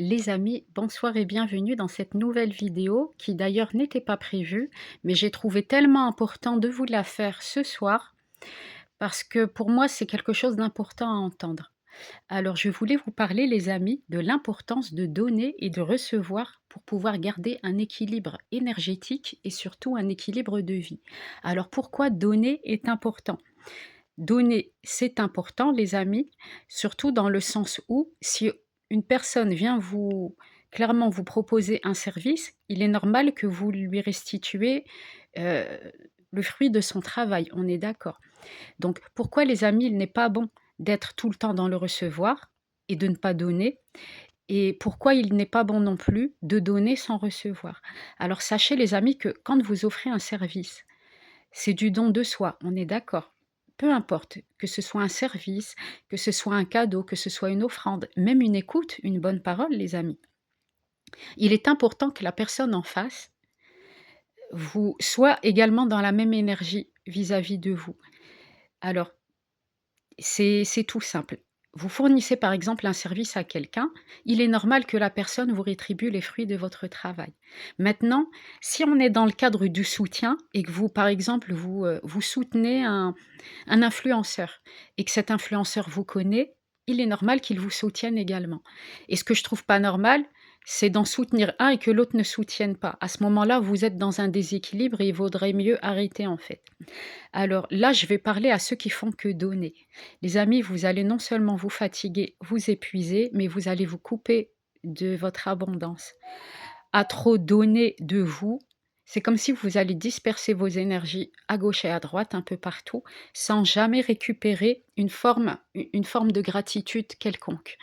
Les amis, bonsoir et bienvenue dans cette nouvelle vidéo qui d'ailleurs n'était pas prévue, mais j'ai trouvé tellement important de vous la faire ce soir parce que pour moi c'est quelque chose d'important à entendre. Alors je voulais vous parler les amis de l'importance de donner et de recevoir pour pouvoir garder un équilibre énergétique et surtout un équilibre de vie. Alors pourquoi donner est important? Donner, c'est important, les amis, surtout dans le sens où si une personne vient vous clairement vous proposer un service, il est normal que vous lui restituez, heu, le fruit de son travail, on est d'accord? Donc pourquoi les amis, il n'est pas bon d'être tout le temps dans le recevoir et de ne pas donner? Et pourquoi il n'est pas bon non plus de donner sans recevoir? Alors sachez les amis que quand vous offrez un service, c'est du don de soi, on est d'accord. Peu importe, que ce soit un service, que ce soit un cadeau, que ce soit une offrande, même une écoute, une bonne parole, les amis. Il est important que la personne en face vous soit également dans la même énergie vis-à-vis de vous. Alors, c'est tout simple. Vous fournissez par exemple un service à quelqu'un, il est normal que la personne vous rétribue les fruits de votre travail. Maintenant, si on est dans le cadre du soutien et que vous, par exemple, vous soutenez un influenceur et que cet influenceur vous connaît, il est normal qu'il vous soutienne également. Et ce que je trouve pas normal, c'est d'en soutenir un et que l'autre ne soutienne pas. À ce moment-là, vous êtes dans un déséquilibre et il vaudrait mieux arrêter en fait. Alors là, je vais parler à ceux qui font que donner. Les amis, vous allez non seulement vous fatiguer, vous épuiser, mais vous allez vous couper de votre abondance. À trop donner de vous, c'est comme si vous allez disperser vos énergies à gauche et à droite, un peu partout, sans jamais récupérer une forme de gratitude quelconque.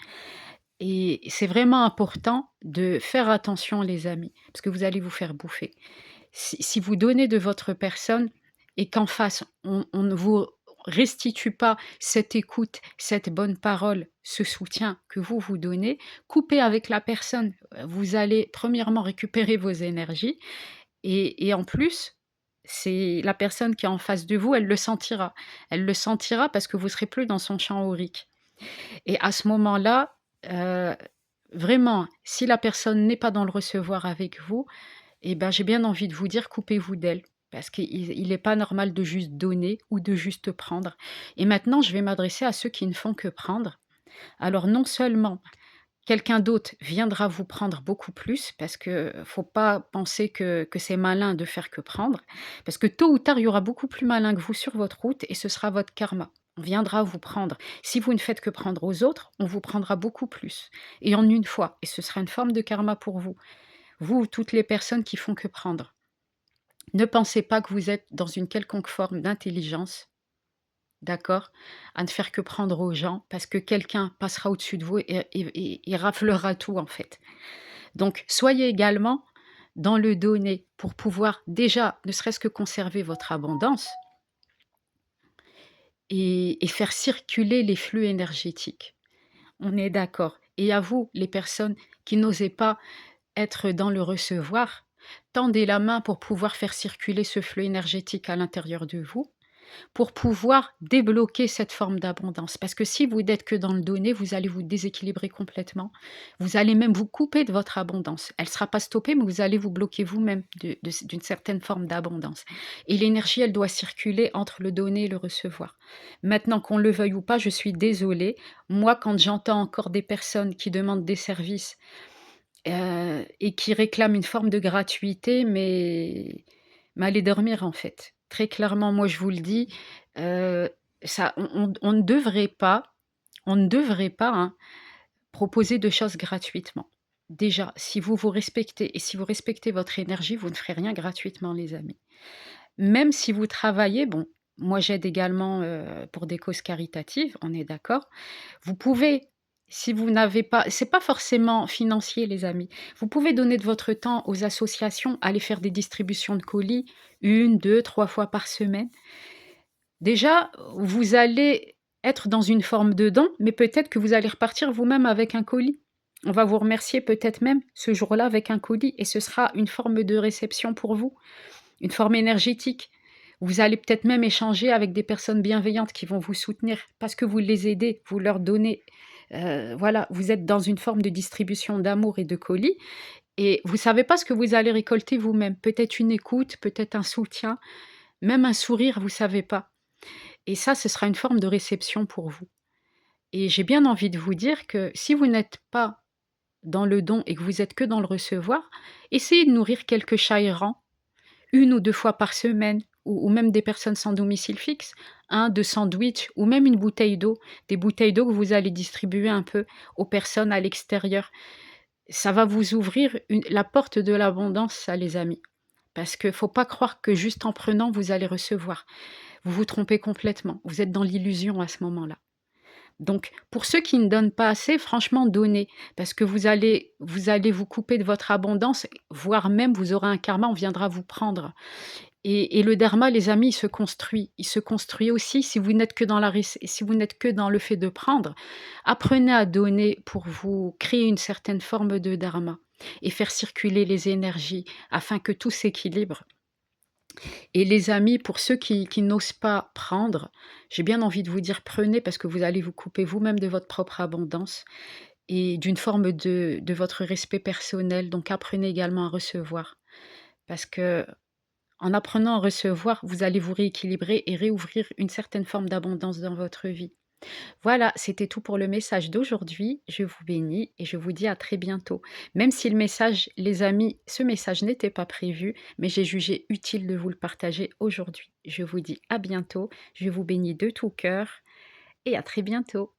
Et c'est vraiment important de faire attention, les amis, parce que vous allez vous faire bouffer. Si vous donnez de votre personne et qu'en face, on ne vous restitue pas cette écoute, cette bonne parole, ce soutien que vous donnez, coupez avec la personne. Vous allez premièrement récupérer vos énergies et en plus, c'est la personne qui est en face de vous, elle le sentira. Elle le sentira parce que vous serez plus dans son champ aurique et à ce moment-là, heu, vraiment, si la personne n'est pas dans le recevoir avec vous, et ben, j'ai bien envie de vous dire: «Coupez-vous d'elle», parce qu'il est pas normal de juste donner ou de juste prendre. Et maintenant, je vais m'adresser à ceux qui ne font que prendre. Alors non seulement quelqu'un d'autre viendra vous prendre beaucoup plus, parce que faut pas penser que c'est malin de faire que prendre, parce que tôt ou tard, il y aura beaucoup plus malin que vous sur votre route et ce sera votre karma. On viendra vous prendre. Si vous ne faites que prendre aux autres, on vous prendra beaucoup plus et en une fois et ce sera une forme de karma pour vous. Vous, toutes les personnes qui font que prendre. Ne pensez pas que vous êtes dans une quelconque forme d'intelligence, d'accord? À ne faire que prendre aux gens parce que quelqu'un passera au-dessus de vous et raflera tout, en fait. Donc soyez également dans le donner pour pouvoir déjà, ne serait-ce que conserver votre abondance et faire circuler les flux énergétiques. On est d'accord? Et à vous, les personnes qui n'osez pas être dans le recevoir, tendez la main pour pouvoir faire circuler ce flux énergétique à l'intérieur de vous, pour pouvoir débloquer cette forme d'abondance. Parce que si vous n'êtes que dans le donner, vous allez vous déséquilibrer complètement. Vous allez même vous couper de votre abondance. Elle ne sera pas stoppée, mais vous allez vous bloquer vous-même d'une certaine forme d'abondance. Et l'énergie, elle doit circuler entre le donner et le recevoir. Maintenant, qu'on le veuille ou pas, je suis désolée. Moi, quand j'entends encore des personnes qui demandent des services et qui réclament une forme de gratuité, mais allez dormir, en fait. Très clairement, moi, je vous le dis, heu, ça on ne devrait pas, hein, proposer de choses gratuitement. Déjà, si vous vous respectez et si vous respectez votre énergie, vous ne ferez rien gratuitement, les amis. Même si vous travaillez, bon, moi j'aide également, pour des causes caritatives, on est d'accord. Vous pouvez, si vous n'avez pas c'est pas forcément financier les amis. Vous pouvez donner de votre temps aux associations, aller faire des distributions de colis une, 2, 3 fois par semaine. Déjà, vous allez être dans une forme de don, mais peut-être que vous allez repartir vous-même avec un colis. On va vous remercier peut-être même ce jour-là avec un colis et ce sera une forme de réception pour vous. Une forme énergétique. Vous allez peut-être même échanger avec des personnes bienveillantes qui vont vous soutenir parce que vous les aidez, vous leur donnez, Voilà, vous êtes dans une forme de distribution d'amour et de colis et vous savez pas ce que vous allez récolter vous-même. Peut-être une écoute, peut-être un soutien, même un sourire, vous savez pas et ça, ce sera une forme de réception pour vous et j'ai bien envie de vous dire que si vous n'êtes pas dans le don et que vous êtes que dans le recevoir, essayez de nourrir quelques chats errants, 1 ou 2 fois par semaine ou même des personnes sans domicile fixe, 1-2 sandwichs ou même une bouteille d'eau. Des bouteilles d'eau que vous allez distribuer un peu aux personnes à l'extérieur. Ça va vous ouvrir la porte de l'abondance ça les amis. Parce que faut pas croire que juste en prenant vous allez recevoir. Vous vous trompez complètement. Vous êtes dans l'illusion à ce moment-là. Donc, pour ceux qui ne donnent pas assez, franchement, donnez, parce que vous allez vous couper de votre abondance, voire même vous aurez un karma, on viendra vous prendre. Et le dharma, les amis, il se construit. Il se construit aussi si vous n'êtes que dans si vous n'êtes que dans le fait de prendre. Apprenez à donner pour vous créer une certaine forme de dharma et faire circuler les énergies afin que tout s'équilibre. Et les amis, pour ceux qui n'osent pas prendre, j'ai bien envie de vous dire prenez parce que vous allez vous couper vous-même de votre propre abondance et d'une forme de votre respect personnel. Donc apprenez également à recevoir. Parce que en apprenant à recevoir, vous allez vous rééquilibrer et réouvrir une certaine forme d'abondance dans votre vie. Voilà, c'était tout pour le message d'aujourd'hui. Je vous bénis et je vous dis à très bientôt. Même si le message, les amis, ce message n'était pas prévu, mais j'ai jugé utile de vous le partager aujourd'hui. Je vous dis à bientôt. Je vous bénis de tout cœur et à très bientôt.